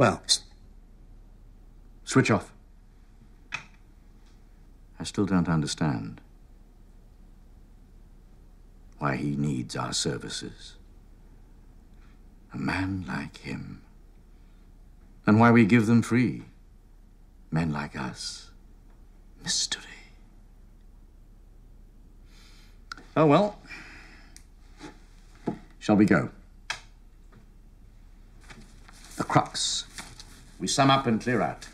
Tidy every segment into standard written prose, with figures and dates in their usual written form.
Well, switch off. I still don't understand why he needs our services. A man like him. And why we give them free. Men like us. Mystery. Oh, well. Shall we go? The crux. We sum up and clear out.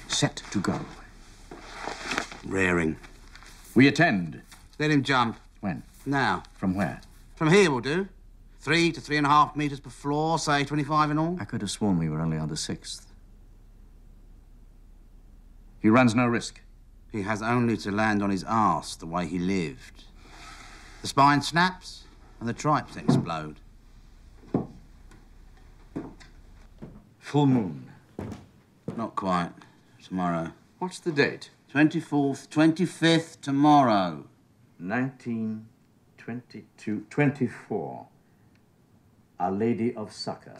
Set to go. Raring. We attend. Let him jump. When? Now. From where? From here will do. 3 to 3.5 metres per floor, say 25 in all. I could have sworn we were only on the 6th. He runs no risk. He has only to land on his arse the way he lived. The spine snaps and the tripes explode. Full moon. Not quite. Tomorrow. What's the date? 24th, 25th, tomorrow. 1922, 24. Our Lady of Succor.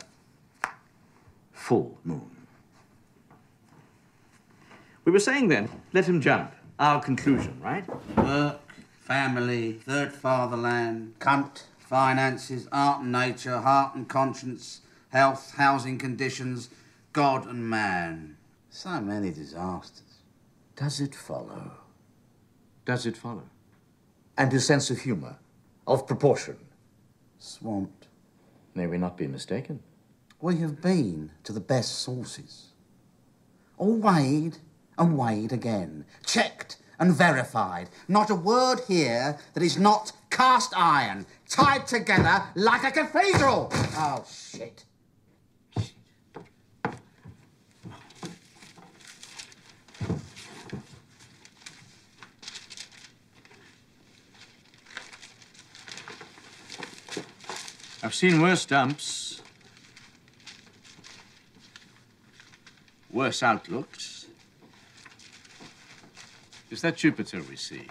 Full moon. We were saying then, let him jump. Our conclusion, right? Work, family, third fatherland, cunt, finances, art and nature, heart and conscience, health, housing conditions, God and man. So many disasters. Does it follow? Does it follow? And his sense of humour, of proportion. Swamped. May we not be mistaken? We have been to the best sources. All weighed and weighed again. Checked and verified. Not a word here that is not cast iron, tied together like a cathedral. Oh, shit. I've seen worse dumps, worse outlooks. Is that Jupiter we see?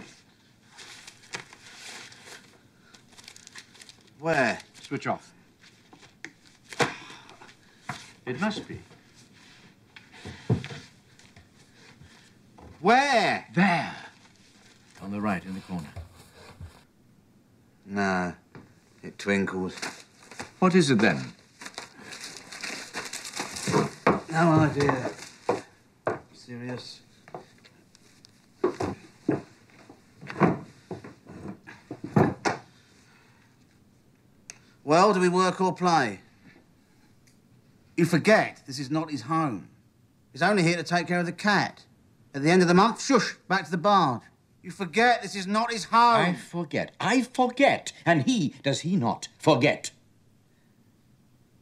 Where? Switch off. It must be. Where? There. On the right, in the corner. No, it twinkles. What is it then? No idea. Serious. Well, do we work or play? You forget this is not his home. He's only here to take care of the cat. At the end of the month, shush, back to the barge. You forget this is not his home. I forget. And does he not forget?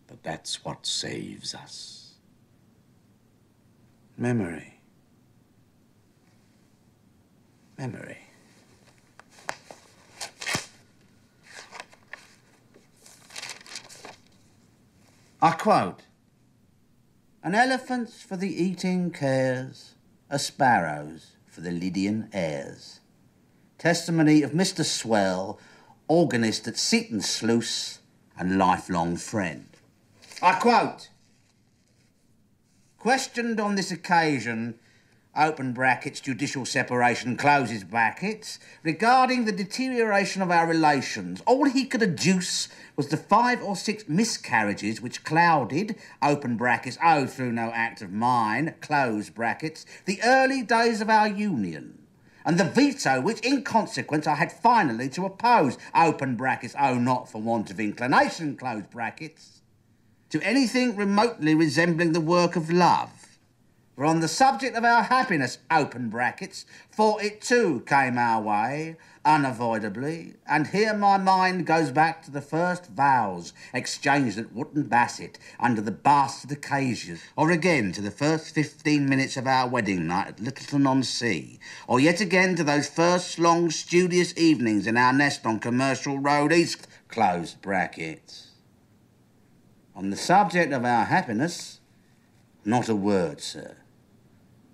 But that's what saves us. Memory. Memory. I quote, "An elephant's for the eating cares, a sparrow's for the Lydian airs. Testimony of Mr. Swell, organist at Seaton Sluice and lifelong friend." I quote, "Questioned on this occasion, open brackets, judicial separation, closes brackets, regarding the deterioration of our relations, all he could adduce was the 5 or 6 miscarriages which clouded, open brackets, oh, through no act of mine, close brackets, the early days of our union, and the veto which, in consequence, I had finally to oppose, open brackets, oh, not for want of inclination, close brackets, to anything remotely resembling the work of love. For on the subject of our happiness, open brackets, for it too came our way, unavoidably, and here my mind goes back to the first vows exchanged at Wootton Bassett under the bastard occasion, or again to the first 15 minutes of our wedding night at Littleton-on-Sea, or yet again to those first long studious evenings in our nest on Commercial Road East, close brackets. On the subject of our happiness, not a word, sir.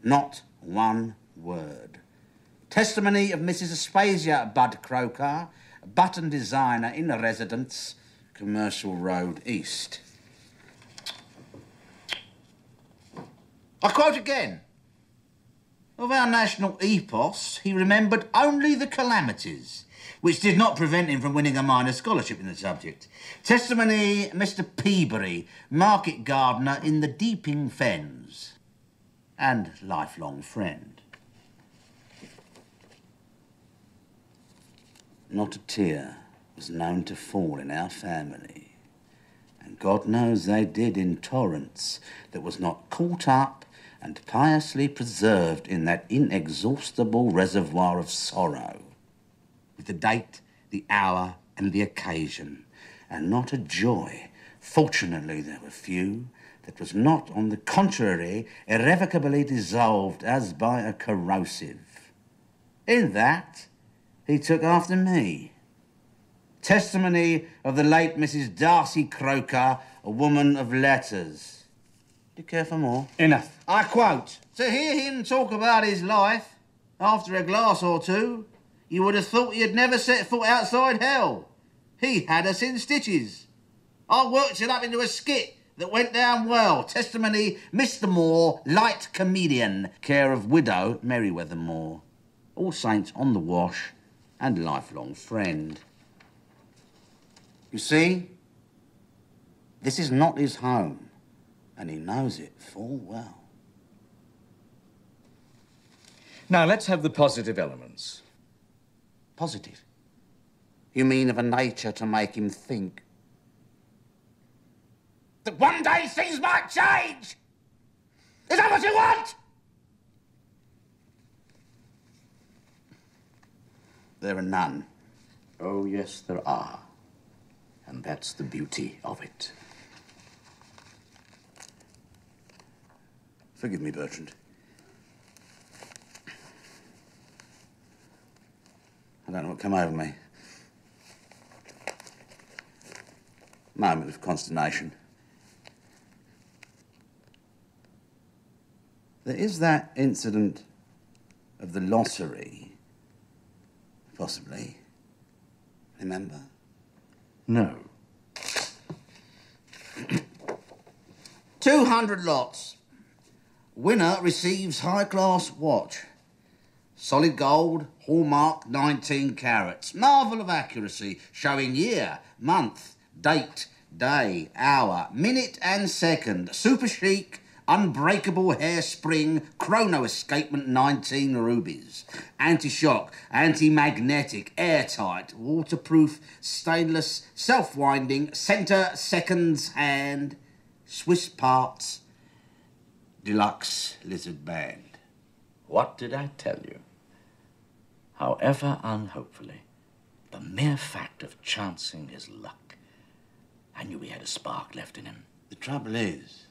Not one word. Testimony of Mrs. Aspasia Bud Croker, button designer in residence, Commercial Road East. I quote again. Of our national epos, he remembered only the calamities, which did not prevent him from winning a minor scholarship in the subject. Testimony, Mr. Peabury, market gardener in the Deeping Fens, and lifelong friend. Not a tear was known to fall in our family, and God knows they did in torrents, that was not caught up and piously preserved in that inexhaustible reservoir of sorrow, with the date, the hour, and the occasion, and not a joy, fortunately there were few, that was not, on the contrary, irrevocably dissolved as by a corrosive. In that, he took after me. Testimony of the late Mrs. Darcy Croker, a woman of letters. Do you care for more? Enough. I quote, "To hear him talk about his life, after a glass or two, you would have thought he had never set foot outside hell. He had us in stitches. I worked it up into a skit that went down well. Testimony, Mr. Moore, light comedian, care of widow Merryweather Moore. All Saints on the Wash and lifelong friend." You see, this is not his home, and he knows it full well. Now, let's have the positive elements. Positive? You mean of a nature to make him think that one day things might change? Is that what you want? There are none. Oh, yes, there are. And that's the beauty of it. Forgive me, Bertrand. I don't know what came over me. Moment of consternation. There is that incident of the lottery, possibly. Remember? No. 200 lots. Winner receives high-class watch. Solid gold, hallmark 19 carats. Marvel of accuracy, showing year, month, date, day, hour, minute and second. Super chic, unbreakable hairspring, chrono escapement 19 rubies. Anti-shock, anti-magnetic, airtight, waterproof, stainless, self-winding, centre seconds hand, Swiss parts, deluxe lizard band. What did I tell you? However unhopefully, the mere fact of chancing his luck, I knew he had a spark left in him. The trouble is,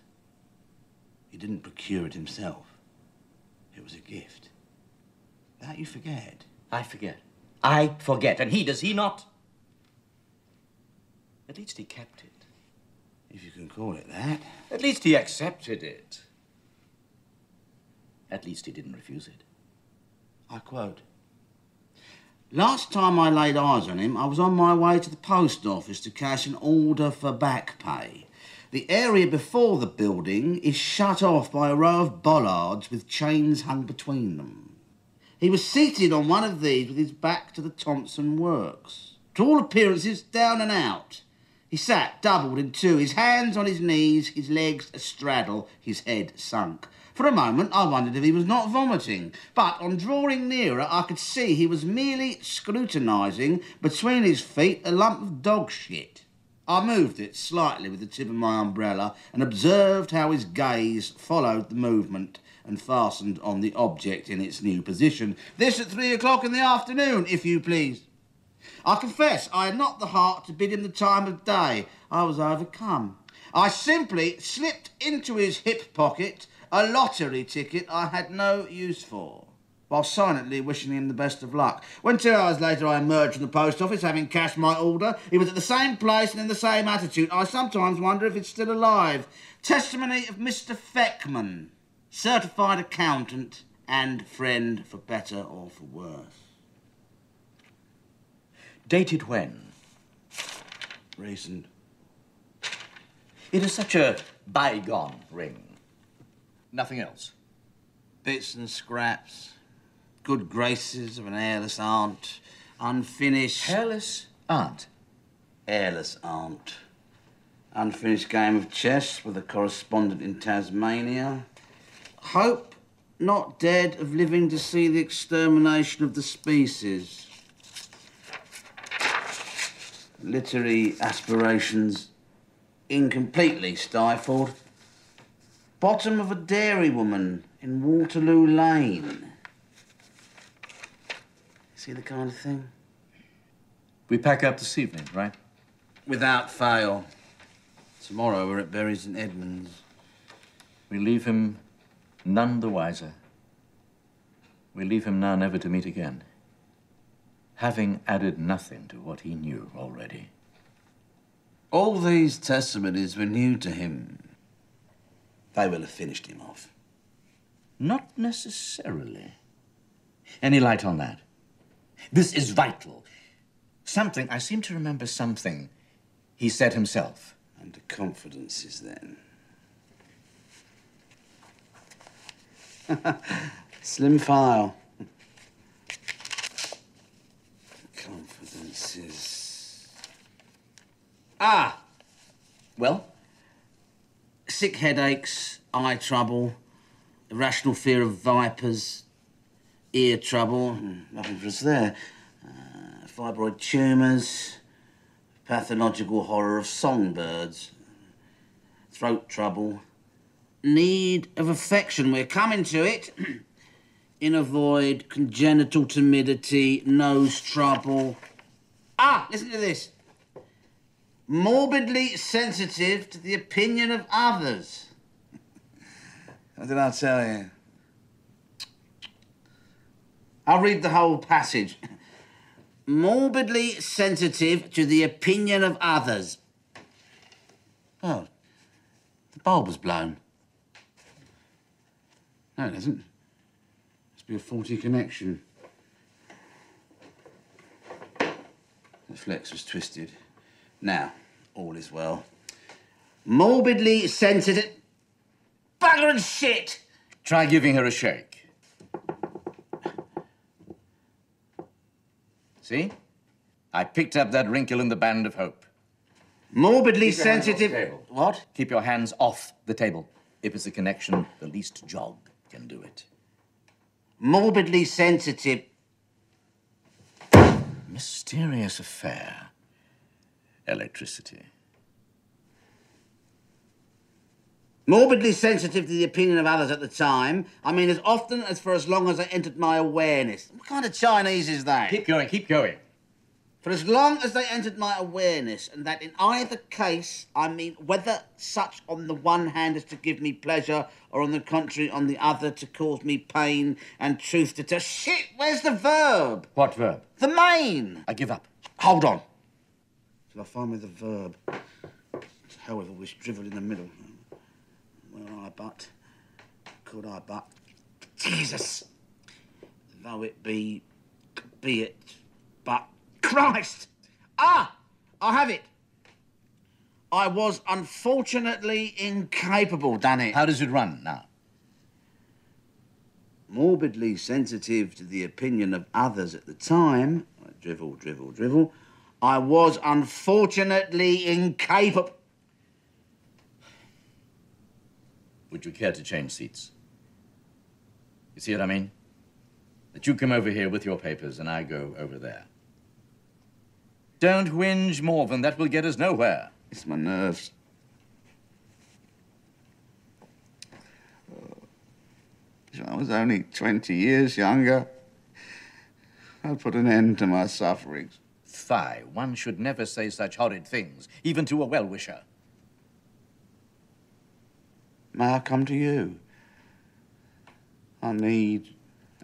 he didn't procure it himself. It was a gift. That you forget. I forget. I forget. And does he not? At least he kept it. If you can call it that. At least he accepted it. At least he didn't refuse it. I quote, "Last time I laid eyes on him, I was on my way to the post office to cash an order for back pay. The area before the building is shut off by a row of bollards with chains hung between them. He was seated on one of these with his back to the Thompson Works. To all appearances, down and out. He sat doubled in two, his hands on his knees, his legs astraddle, his head sunk. For a moment, I wondered if he was not vomiting, but on drawing nearer, I could see he was merely scrutinising between his feet a lump of dog shit. I moved it slightly with the tip of my umbrella and observed how his gaze followed the movement and fastened on the object in its new position. This at 3 o'clock in the afternoon, if you please. I confess I had not the heart to bid him the time of day. I was overcome. I simply slipped into his hip pocket a lottery ticket I had no use for, while silently wishing him the best of luck. When 2 hours later I emerged from the post office, having cashed my order, he was at the same place and in the same attitude. I sometimes wonder if it's still alive. Testimony of Mr. Feckman, certified accountant and friend for better or for worse. Dated when? Recent. It is such a bygone ring. Nothing else? Bits and scraps. Good graces of an hairless aunt. Unfinished... Hairless aunt? Hairless aunt. Unfinished game of chess with a correspondent in Tasmania. Hope not dead of living to see the extermination of the species. Literary aspirations incompletely stifled. Bottom of a dairy woman in Waterloo Lane. See the kind of thing? We pack up this evening, right? Without fail. Tomorrow we're at Berries and Edmonds. We leave him none the wiser. We leave him now never to meet again, having added nothing to what he knew already. All these testimonies were new to him. They will have finished him off. Not necessarily. Any light on that? This is vital. Something, I seem to remember something he said himself. Under confidences, then. Slim file. Confidences. Ah! Well? Sick headaches, eye trouble, irrational fear of vipers, ear trouble, nothing for us there. Fibroid tumours, pathological horror of songbirds, throat trouble, need of affection, we're coming to it. Inner void, congenital timidity, nose trouble. Ah, listen to this. Morbidly sensitive to the opinion of others. What did I tell you? I'll read the whole passage. Morbidly sensitive to the opinion of others. Oh, the bulb was blown. No, it isn't. Must be a faulty connection. The flex was twisted. Now, all is well. Morbidly sensitive... Bugger and shit! Try giving her a shake. See? I picked up that wrinkle in the band of hope. Morbidly Keep your hands off the sensitive... table. What? Keep your hands off the table. If it's a connection, the least jog can do it. Morbidly sensitive... Mysterious affair. Electricity. Morbidly sensitive to the opinion of others at the time. I mean, as often as for as long as I entered my awareness. What kind of Chinese is that? Keep going, keep going. For as long as they entered my awareness, and that in either case, I mean whether such on the one hand as to give me pleasure, or on the contrary, on the other, to cause me pain, and truth to tell... Shit, where's the verb? What verb? The main. I give up. Hold on. Till I find me the verb. To hell with all this drivel in the middle. Will I but? Could I but? Jesus! Though it be it, but... Christ! Ah! I have it. I was unfortunately incapable, done it. How does it run now? Morbidly sensitive to the opinion of others at the time, drivel, I was unfortunately incapable... Would you care to change seats? You see what I mean? That you come over here with your papers and I go over there. Don't whinge more than that will get us nowhere. It's my nerves. If I was only 20 years younger, I'd put an end to my sufferings. Fie, one should never say such horrid things, even to a well-wisher. May I come to you? I need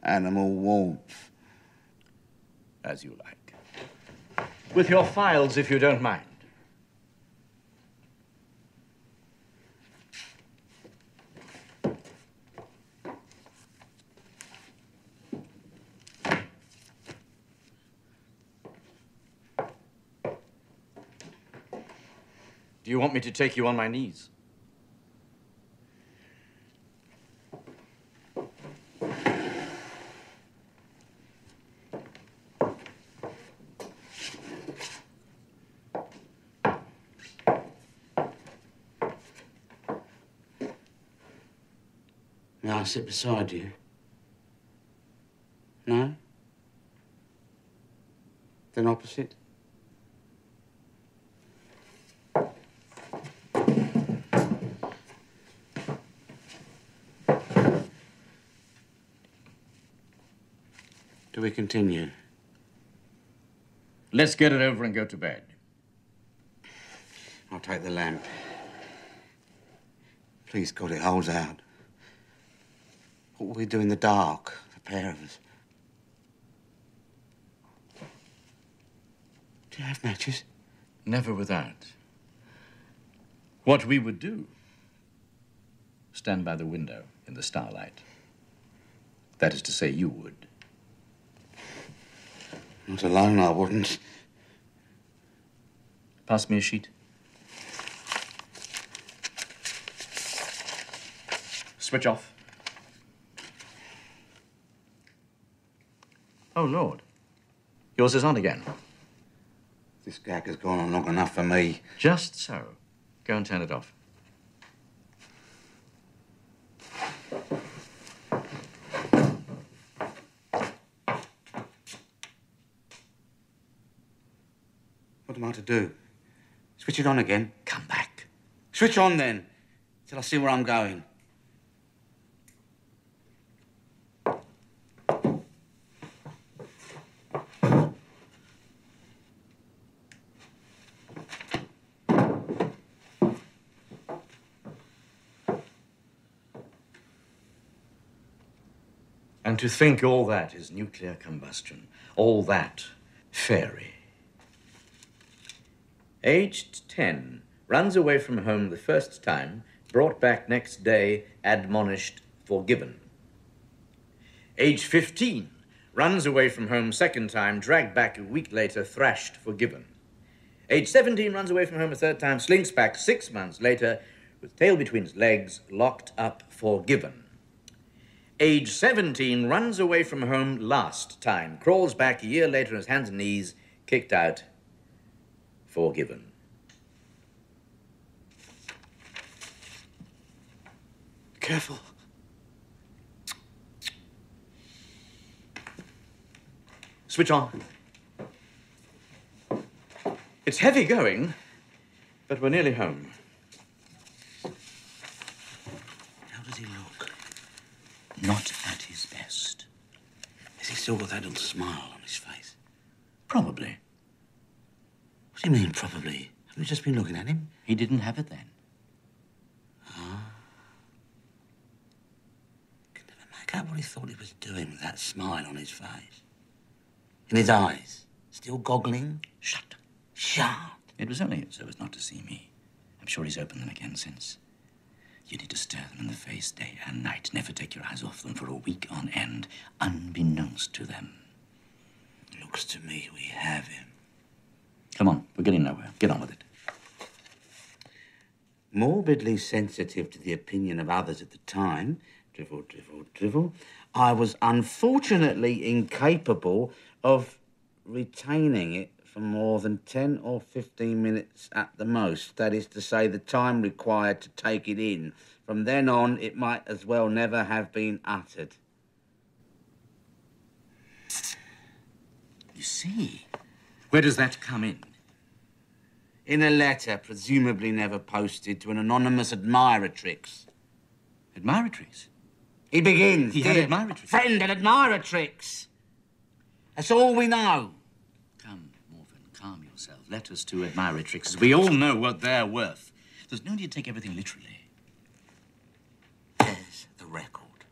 animal warmth. As you like. With your files, if you don't mind. Do you want me to take you on my knees? May I sit beside you? No? Then opposite? Do we continue? Let's get it over and go to bed. I'll take the lamp. Please, God, it holds out. What will we do in the dark, the pair of us? Do you have matches? Never without. What we would do, stand by the window in the starlight. That is to say, you would. Not alone, I wouldn't. Pass me a sheet. Switch off. Oh, Lord. Yours is on again. This gag has gone on long enough for me. Just so. Go and turn it off. What am I to do? Switch it on again? Come back. Switch on, then, till I see where I'm going. And to think all that is nuclear combustion, all that fairy. Aged 10, runs away from home the first time, brought back next day, admonished, forgiven. Age 15, runs away from home second time, dragged back a week later, thrashed, forgiven. Age 17, runs away from home a third time, slinks back 6 months later, with tail between his legs, locked up, forgiven. Age 17, runs away from home last time, crawls back a year later on his hands and knees, kicked out, forgiven. Careful. Switch on. It's heavy going, but we're nearly home. How does he look? Not at his best. Has he still got that little smile on his face? Probably. What do you mean, probably? Have you just been looking at him? He didn't have it then. Can never make out what he thought he was doing with that smile on his face. In his eyes, still goggling. Shut. Shut. It was only so as not to see me. I'm sure he's opened them again since. You need to stare them in the face day and night. Never take your eyes off them for a week on end, unbeknownst to them. Looks to me we have him. Come on, we're getting nowhere. Get on with it. Morbidly sensitive to the opinion of others at the time, drivel, drivel, drivel, I was unfortunately incapable of retaining it for more than 10 or 15 minutes at the most. That is to say, the time required to take it in. From then on, it might as well never have been uttered. You see, where does that come in? In a letter, presumably never posted, to an anonymous admiratrix. Admiratrix? He begins, He had admiratrix. Friend and admiratrix. That's all we know. Come, Morven, calm yourself. Letters to admiratrixes. We all know what they're worth. There's no need to take everything literally. There's the record.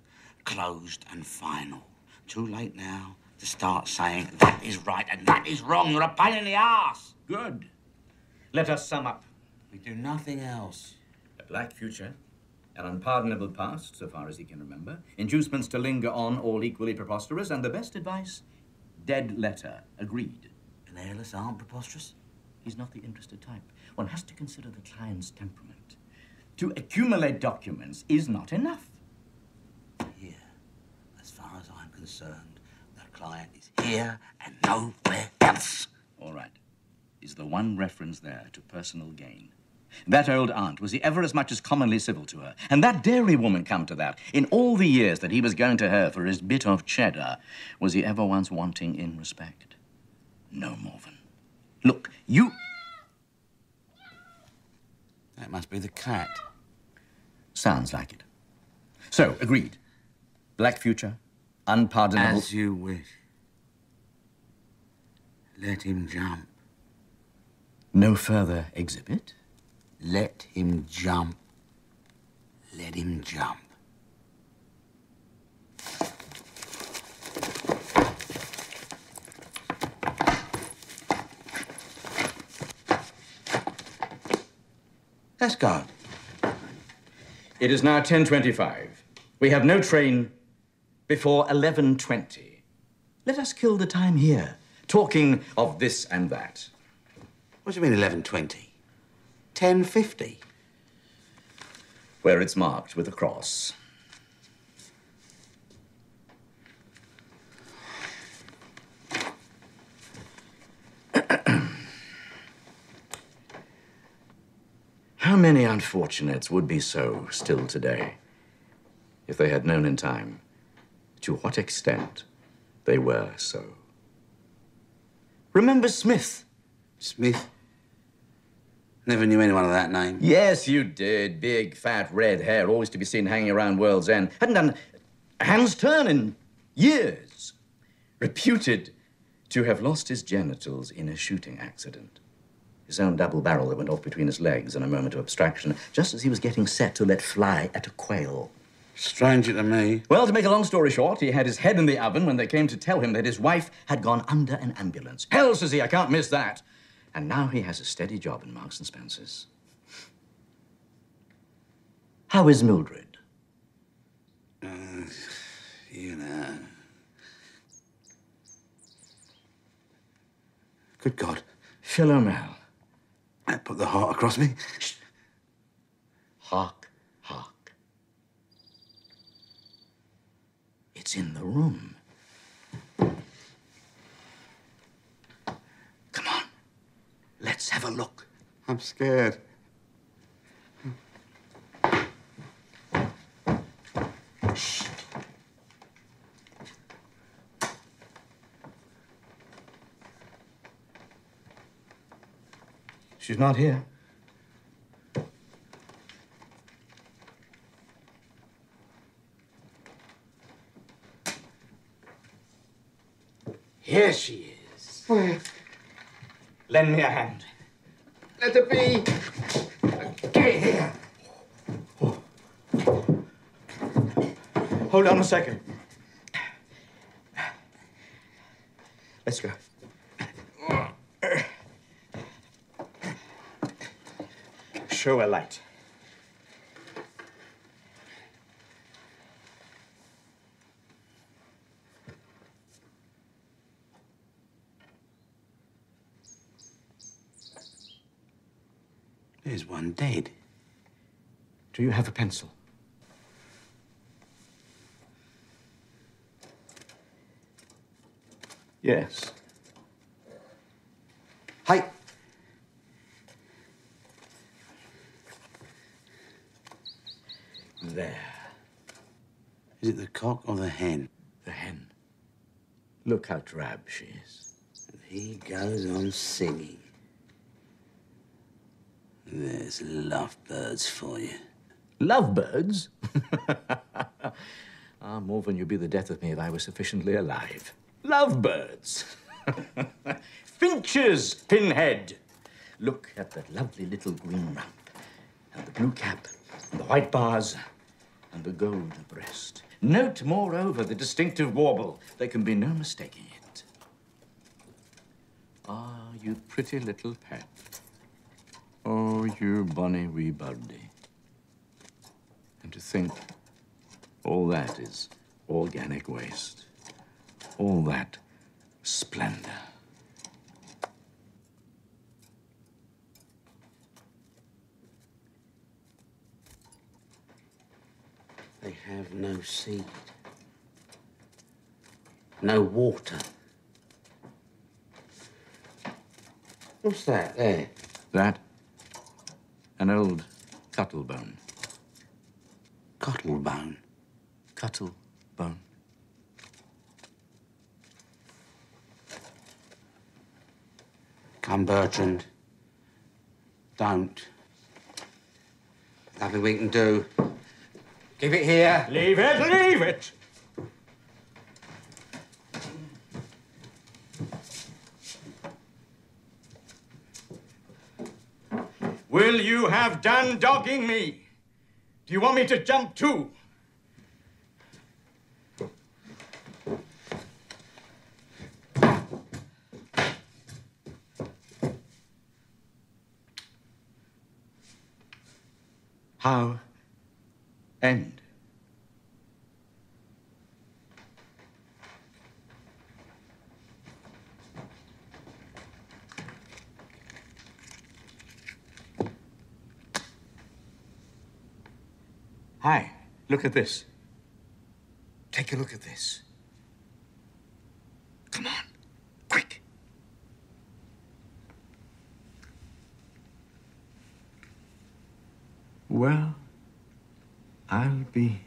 Closed and final. Too late now to start saying that is right and that is wrong. You're a pain in the arse. Good. Let us sum up. We do nothing else. A black future, an unpardonable past, so far as he can remember, inducements to linger on, all equally preposterous, and the best advice, dead letter. Agreed. And airless aren't preposterous? He's not the interested type. One has to consider the client's temperament. To accumulate documents is not enough. Here, as far as I'm concerned, the client is here and nowhere else. All right. Is the one reference there to personal gain? That old aunt, was he ever as much as commonly civil to her? And that dairy woman, come to that, in all the years that he was going to her for his bit of cheddar, was he ever once wanting in respect? No more than. Look, you... That must be the cat. Sounds like it. So, agreed. Black future, unpardonable... As you wish. Let him jump. No further exhibit? Let him jump. Let him jump. Let's go. It is now 10:25. We have no train before 11:20. Let us kill the time here, talking of this and that. What do you mean 11:20? 10:50. Where it's marked with a cross. How many unfortunates would be so still today if they had known in time to what extent they were so? Remember Smith? Smith? Never knew anyone of that name. Yes, you did. Big, fat, red hair, always to be seen hanging around World's End. Hadn't done a hand's turn in years. Reputed to have lost his genitals in a shooting accident. His own double barrel that went off between his legs in a moment of abstraction, just as he was getting set to let fly at a quail. Stranger to me. Well, to make a long story short, he had his head in the oven when they came to tell him that his wife had gone under an ambulance. Hell, says he, I can't miss that. And now he has a steady job in Marks and Spencer's. How is Mildred? You know. Good God. Philomel. That put the heart across me. Shh. Hark, hark. It's in the room. Come on. Let's have a look. I'm scared. Shh. She's not here. Here she is. Where? Lend me a hand. Let her be. Get here. Hold on a second. Let's go. Show a light. There's one dead. Do you have a pencil? Yes. Hey. There. Is it the cock or the hen? The hen. Look how drab she is. And he goes on singing. There's lovebirds for you. Lovebirds? More than you'd be the death of me if I were sufficiently alive. Lovebirds. Finches, Pinhead. Look at that lovely little green rump, and the blue cap, and the white bars, and the gold breast. Note, moreover, the distinctive warble. There can be no mistaking it. Ah, you pretty little pet. Oh, you bonny wee birdie. And to think, all that is organic waste. All that splendor. They have no seed. No water. What's that there? That? An old cuttlebone. Cottlebone. Cuttlebone. Come, Bertrand. Don't. Nothing we can do. Give it here. Leave it, leave it! Will you have done dogging me? Do you want me to jump too? How end? Hi, look at this. Take a look at this. Come on, quick. Well, I'll be